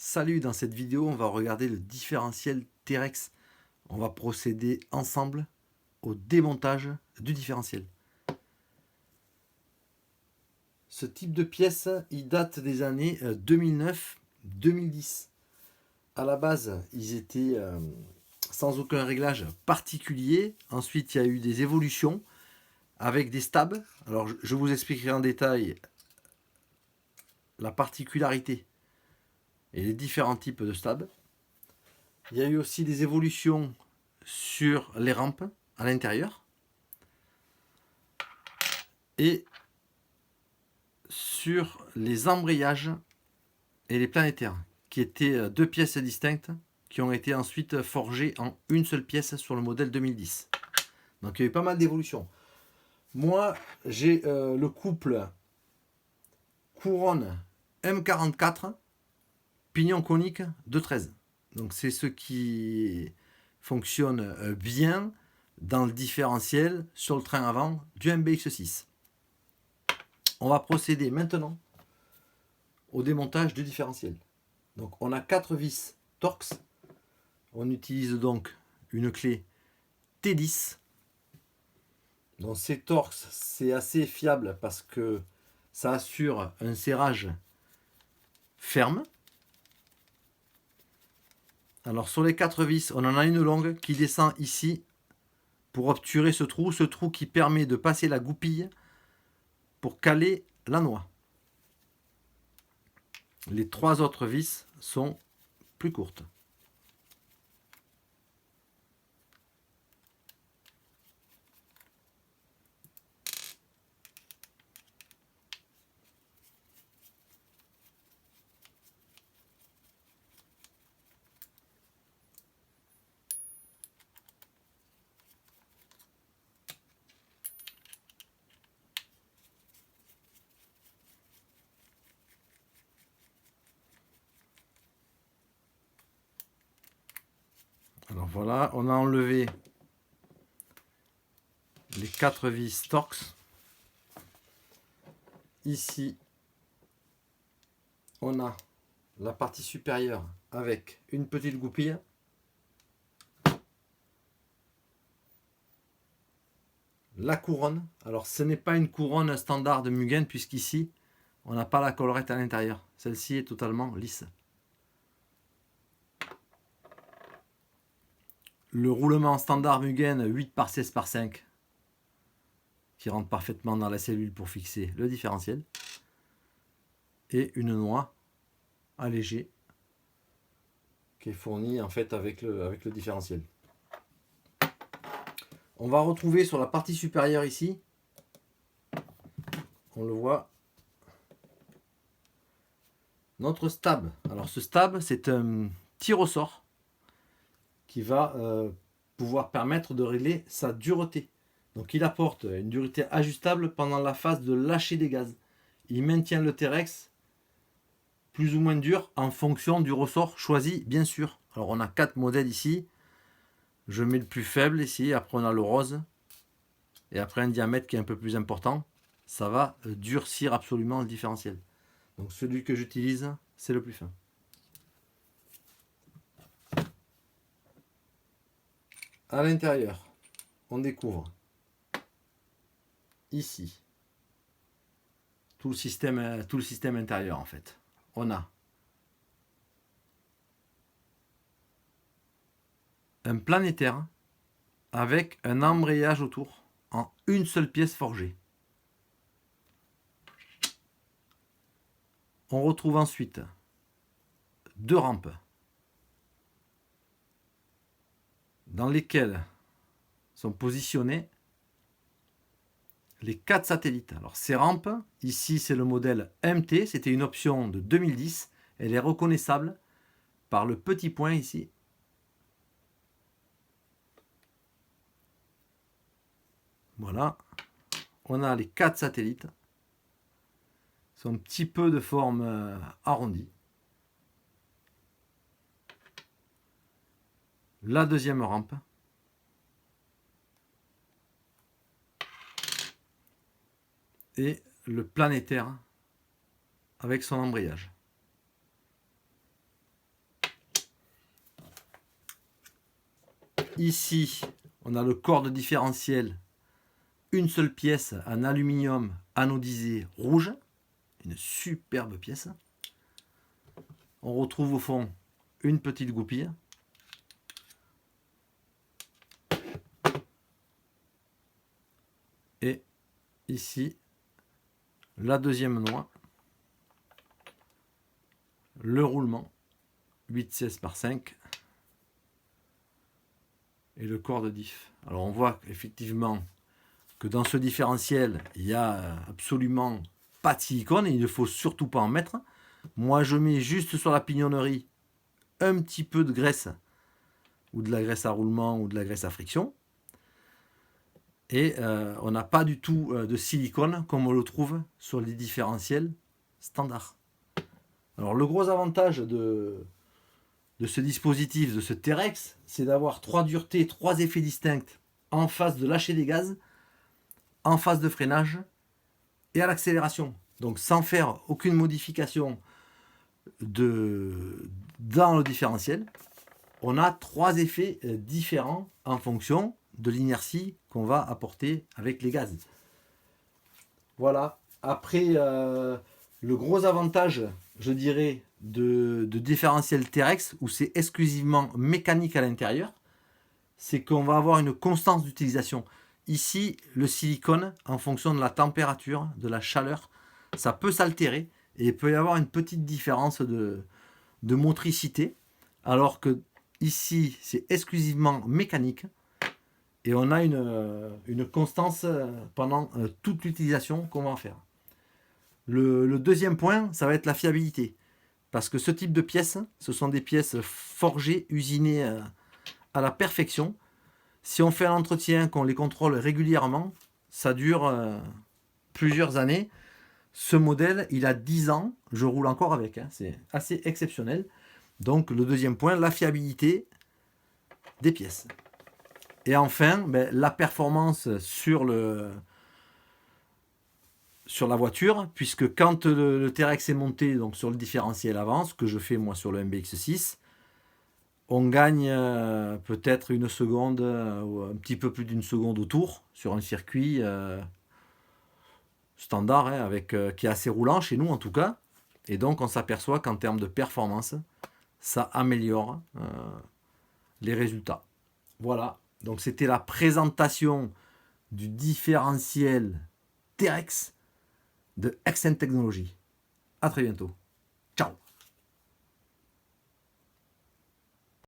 Salut, dans cette vidéo, on va regarder le différentiel Terex. On va procéder ensemble au démontage du différentiel. Ce type de pièce, il date des années 2009-2010. À la base, ils étaient sans aucun réglage particulier. Ensuite, il y a eu des évolutions avec des stabs. Alors, je vous expliquerai en détail la particularité et les différents types de stabs. Il y a eu aussi des évolutions sur les rampes à l'intérieur et sur les embrayages et les planétaires, qui étaient deux pièces distinctes qui ont été ensuite forgées en une seule pièce sur le modèle 2010. Donc il y a eu pas mal d'évolutions. Moi, j'ai le couple couronne M44 pignon conique de 13. Donc c'est ce qui fonctionne bien dans le différentiel sur le train avant du MBX6. On va procéder maintenant au démontage du différentiel. Donc on a 4 vis Torx. On utilise donc une clé T10. Donc ces Torx, c'est assez fiable parce que ça assure un serrage ferme. Alors sur les 4 vis, on en a une longue qui descend ici pour obturer ce trou qui permet de passer la goupille pour caler la noix. Les 3 autres vis sont plus courtes. Alors voilà, on a enlevé les 4 vis Torx. Ici, on a la partie supérieure avec une petite goupille. La couronne, alors ce n'est pas une couronne standard de Mugen puisqu'ici, on n'a pas la collerette à l'intérieur. Celle-ci est totalement lisse. Le roulement standard Mugen 8 par 16 par 5 qui rentre parfaitement dans la cellule pour fixer le différentiel. Et une noix allégée qui est fournie en fait avec le différentiel. On va retrouver sur la partie supérieure ici, on le voit, notre stab. Alors ce stab, c'est un petit ressort qui va pouvoir permettre de régler sa dureté. Donc il apporte une dureté ajustable pendant la phase de lâcher des gaz. Il maintient le Terex plus ou moins dur en fonction du ressort choisi, bien sûr. Alors on a 4 modèles ici. Je mets le plus faible ici, après on a le rose. Et après un diamètre qui est un peu plus important. Ça va durcir absolument le différentiel. Donc celui que j'utilise, c'est le plus fin. À l'intérieur, on découvre ici tout le système intérieur en fait. On a un planétaire avec un embrayage autour en une seule pièce forgée. On retrouve ensuite 2 rampes dans lesquelles sont positionnés les 4 satellites. Alors ces rampes, ici c'est le modèle MT, c'était une option de 2010, elle est reconnaissable par le petit point ici. Voilà, on a les 4 satellites, ils sont un petit peu de forme arrondie. La deuxième rampe, et le planétaire avec son embrayage. Ici, on a le corps de différentiel, une seule pièce en aluminium anodisé rouge, une superbe pièce. On retrouve au fond une petite goupille. Et ici, la deuxième noix, le roulement, 8/16 par 5, et le corps de diff. Alors on voit effectivement que dans ce différentiel, il n'y a absolument pas de silicone et il ne faut surtout pas en mettre. Moi, je mets juste sur la pignonnerie un petit peu de graisse, ou de la graisse à roulement, ou de la graisse à friction. Et on n'a pas du tout de silicone comme on le trouve sur les différentiels standards. Alors le gros avantage de ce dispositif, de ce Terex, c'est d'avoir 3 duretés, 3 effets distincts en phase de lâcher des gaz, en phase de freinage et à l'accélération. Donc sans faire aucune modification dans le différentiel, on a 3 effets différents en fonction de l'inertie qu'on va apporter avec les gaz. Voilà. Après, le gros avantage, je dirais, de différentiel Terex, où c'est exclusivement mécanique à l'intérieur, c'est qu'on va avoir une constance d'utilisation. Ici, le silicone, en fonction de la température, de la chaleur, ça peut s'altérer et il peut y avoir une petite différence de motricité, alors que ici, c'est exclusivement mécanique et on a une constance pendant toute l'utilisation qu'on va en faire. Le deuxième point, ça va être la fiabilité. Parce que ce type de pièces, ce sont des pièces forgées, usinées à la perfection. Si on fait un entretien, qu'on les contrôle régulièrement, ça dure plusieurs années. Ce modèle, il a 10 ans, je roule encore avec, hein, c'est assez exceptionnel. Donc le deuxième point, la fiabilité des pièces. Et enfin, la performance sur la voiture, puisque quand le Terex est monté donc sur le différentiel avant, ce que je fais moi sur le MBX6, on gagne peut-être une seconde ou un petit peu plus d'une seconde au tour sur un circuit standard, hein, qui est assez roulant chez nous en tout cas. Et donc on s'aperçoit qu'en termes de performance, ça améliore les résultats. Voilà, donc c'était la présentation du différentiel Terex de Accent Technologies. À très bientôt. Ciao.